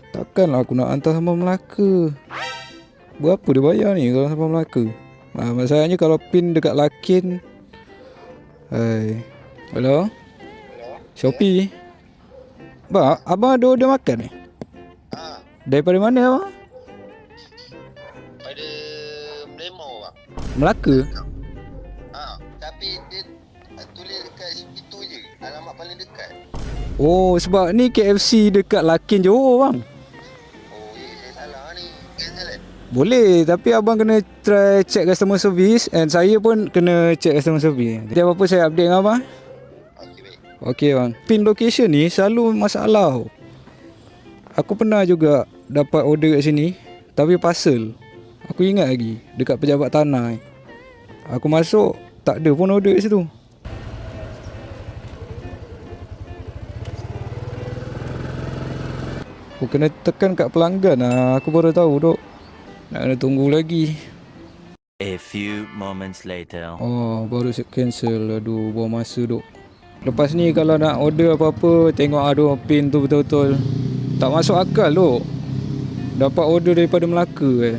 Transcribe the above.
Takkanlah aku nak hantar sampai Melaka. Berapa dia bayar ni kalau sampai Melaka? Masalahnya kalau pin dekat Lakin. Hai. Hello? Shopee. Bang, abang ada order makan ni? Daripada mana abang? Pada Merlimau bang. Melaka? Tapi dia tulis dekat situ je. Alamat paling dekat. Oh, sebab ni KFC dekat Lakin Johor bang. Oh, saya salah ni. Cancel kan? Boleh, tapi abang kena try check customer service and saya pun kena check customer service. Jadi apa-apa saya update dengan abang. Okey, baik. Okey bang. Pin location ni selalu masalah. Aku pernah juga dapat order kat sini, tapi parcel. Aku ingat lagi dekat pejabat tanah. Aku masuk tak ada pun order kat situ. Aku kena tekan kat pelanggan aku baru tahu dok. Nak kena tunggu lagi. A few moments later. Oh, baru set cancel. Aduh, buang masa dok. Lepas ni kalau nak order apa-apa, tengok ada pin tu betul-betul. Tak masuk akal dok. Dapat order daripada Melaka